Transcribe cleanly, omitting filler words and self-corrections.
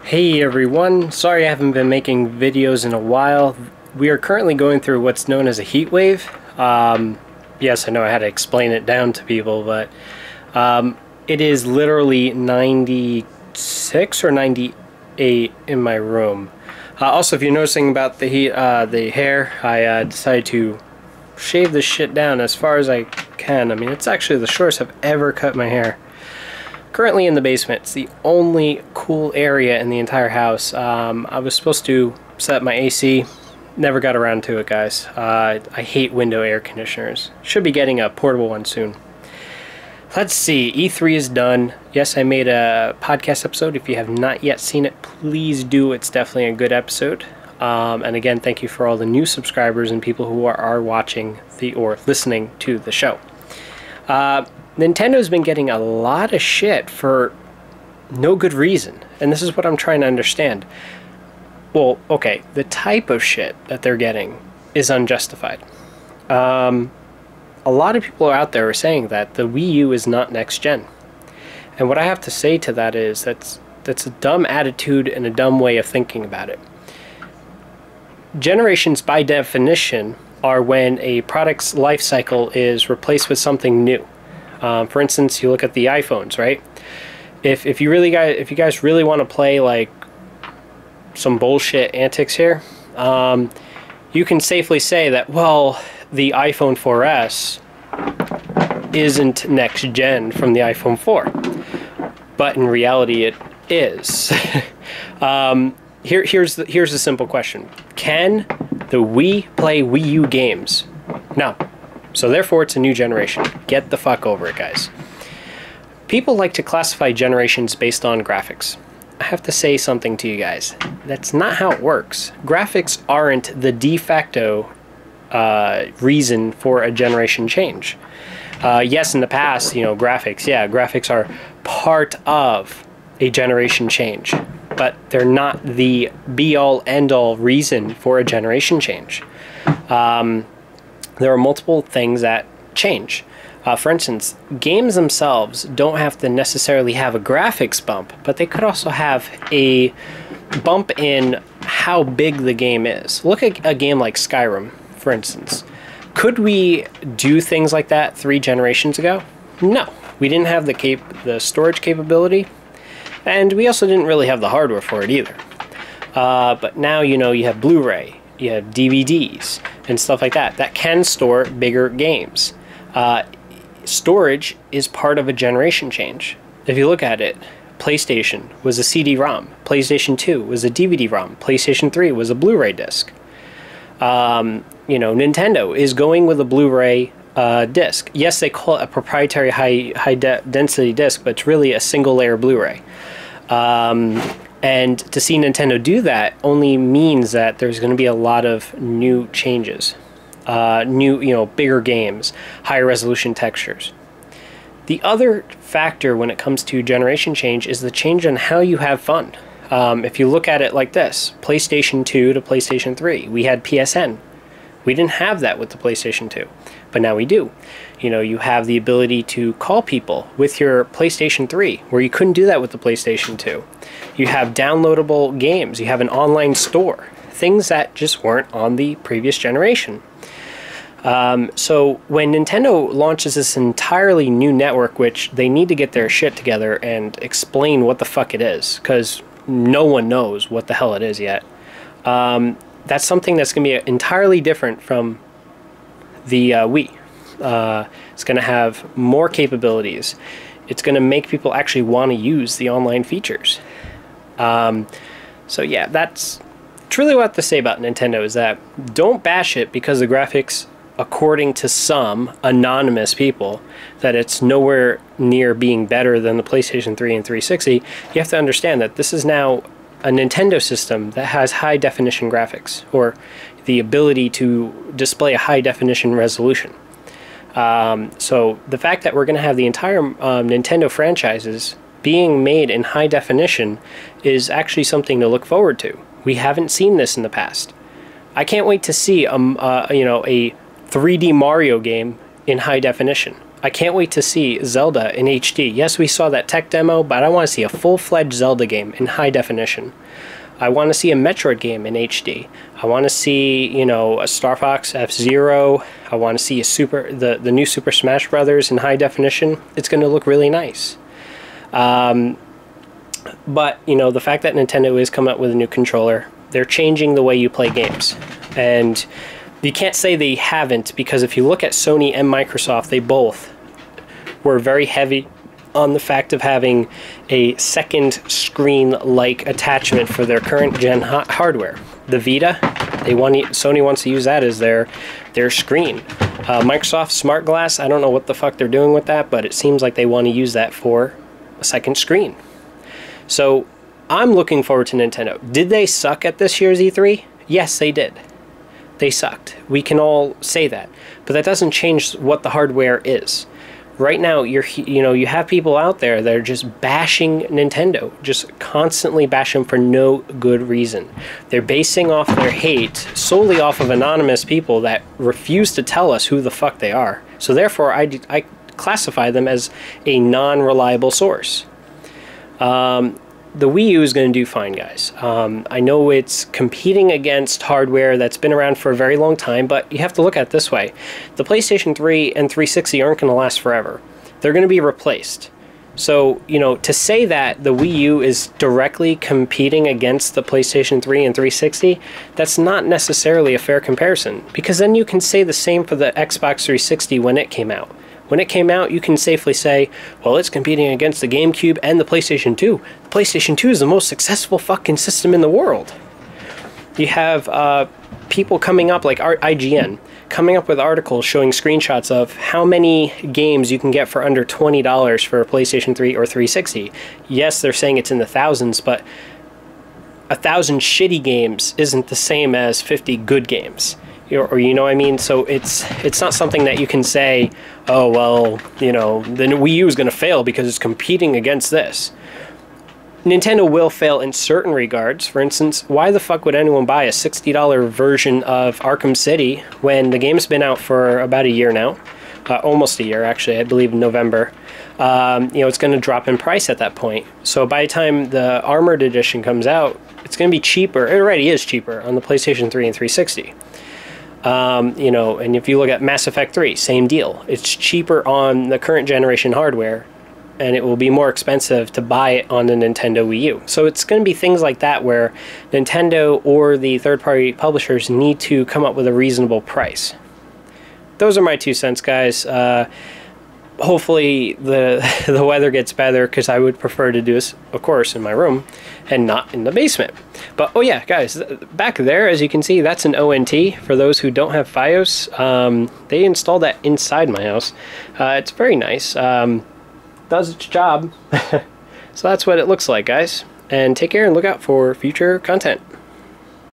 Hey everyone, sorry I haven't been making videos in a while. We are currently going through what's known as a heat wave. Yes, I know I had to explain it down to people, but it is literally 96 or 98 in my room. Also, if you're noticing about the heat, the hair, I decided to shave this shit down as far as I can. I mean, it's actually the shortest I've ever cut my hair. Currently in the basement. It's the only cool area in the entire house. I was supposed to set up my AC. Never got around to it, guys. I hate window air conditioners. Should be getting a portable one soon. Let's see. E3 is done. Yes, I made a podcast episode. If you have not yet seen it, please do. It's definitely a good episode. And again, thank you for all the new subscribers and people who are watching or listening to the show. Nintendo's been getting a lot of shit for no good reason, and this is what I'm trying to understand. Well, okay, the type of shit that they're getting is unjustified. A lot of people out there are saying that the Wii U is not next gen, and what I have to say to that is that's a dumb attitude and a dumb way of thinking about it. Generations, by definition, are when a product's life cycle is replaced with something new. For instance, you look at the iPhones, right? If you guys really want to play like some bullshit antics here, you can safely say that, well, the iPhone 4S isn't next gen from the iPhone 4, but in reality it is. Here's the simple question: can the Wii play Wii U games? No. So therefore, it's a new generation. Get the fuck over it, guys. People like to classify generations based on graphics. I have to say something to you guys. That's not how it works. Graphics aren't the de facto reason for a generation change. Yes, in the past, graphics are part of a generation change, but they're not the be-all, end-all reason for a generation change. There are multiple things that change. For instance, games themselves don't have to necessarily have a graphics bump, but they could also have a bump in how big the game is. Look at a game like Skyrim, for instance. Could we do things like that 3 generations ago? No. We didn't have the storage capability, and we also didn't really have the hardware for it either. But now, you have Blu-ray, you have DVDs, and stuff like that can store bigger games. Storage is part of a generation change. If you look at it, PlayStation was a CD-ROM, PlayStation 2 was a DVD-ROM, PlayStation 3 was a Blu-ray disc. Nintendo is going with a Blu-ray disc. Yes, they call it a proprietary high density disc, but it's really a single layer Blu-ray. And to see Nintendo do that only means that there's going to be a lot of new changes. Bigger games, higher resolution textures. The other factor when it comes to generation change is the change in how you have fun. If you look at it like this, PlayStation 2 to PlayStation 3, we had PSN. We didn't have that with the PlayStation 2, but now we do. You have the ability to call people with your PlayStation 3, where you couldn't do that with the PlayStation 2. You have downloadable games. You have an online store. Things that just weren't on the previous generation. So when Nintendo launches this entirely new network, which they need to get their shit together and explain what the fuck it is, because no one knows what the hell it is yet. That's something that's going to be entirely different from the Wii. It's going to have more capabilities. It's going to make people actually want to use the online features. So yeah, that's truly what I have to say about Nintendo, is that don't bash it because the graphics, according to some anonymous people, that it's nowhere near being better than the PlayStation 3 and 360. You have to understand that this is now a Nintendo system that has high definition graphics, or the ability to display a high definition resolution. So the fact that we're going to have the entire Nintendo franchises being made in high definition is actually something to look forward to. We haven't seen this in the past. I can't wait to see a 3D Mario game in high definition. I can't wait to see Zelda in HD. Yes, we saw that tech demo, but I want to see a full-fledged Zelda game in high definition. I want to see a Metroid game in HD. I want to see, you know, a Star Fox F-Zero. I want to see the new Super Smash Brothers in high definition. It's going to look really nice. But, you know, the fact that Nintendo is coming up with a new controller, they're changing the way you play games. And you can't say they haven't, because if you look at Sony and Microsoft, they both were very heavy on the fact of having a second screen-like attachment for their current gen hardware. The Vita, Sony wants to use that as their screen. Microsoft Smart Glass, I don't know what the fuck they're doing with that, but it seems like they want to use that for a second screen. So I'm looking forward to Nintendo. Did they suck at this year's E3? Yes, they did. They sucked. We can all say that. But that doesn't change what the hardware is. Right now, you have people out there that are just bashing Nintendo, just constantly bashing for no good reason. They're basing off their hate solely off of anonymous people that refuse to tell us who the fuck they are. So therefore, I classify them as a non-reliable source. The Wii U is going to do fine, guys. I know it's competing against hardware that's been around for a very long time, but you have to look at it this way. The PlayStation 3 and 360 aren't going to last forever. They're going to be replaced. So, you know, to say that the Wii U is directly competing against the PlayStation 3 and 360, that's not necessarily a fair comparison, because then you can say the same for the Xbox 360 when it came out. When it came out, you can safely say, well, it's competing against the GameCube and the PlayStation 2. The PlayStation 2 is the most successful fucking system in the world. You have people coming up, like IGN, coming up with articles showing screenshots of how many games you can get for under $20 for a PlayStation 3 or 360. Yes, they're saying it's in the thousands, but 1,000 shitty games isn't the same as 50 good games. Or you know what I mean? So it's not something that you can say, oh, well, you know, the Wii U is going to fail because it's competing against this. Nintendo will fail in certain regards. For instance, why the fuck would anyone buy a $60 version of Arkham City when the game's been out for about a year now? Almost a year, actually, I believe in November. You know, it's going to drop in price at that point. So by the time the Armored Edition comes out, it's going to be cheaper. It already is cheaper on the PlayStation 3 and 360. You know, and if you look at Mass Effect 3, same deal. It's cheaper on the current generation hardware, and it will be more expensive to buy it on the Nintendo Wii U. So it's going to be things like that where Nintendo or the third-party publishers need to come up with a reasonable price. Those are my 2 cents, guys. Hopefully the weather gets better, because I would prefer to do this, of course, in my room and not in the basement. But, oh yeah, guys, back there, as you can see, that's an ONT. For those who don't have FiOS, they installed that inside my house. It's very nice. Does its job. So that's what it looks like, guys. And take care and look out for future content.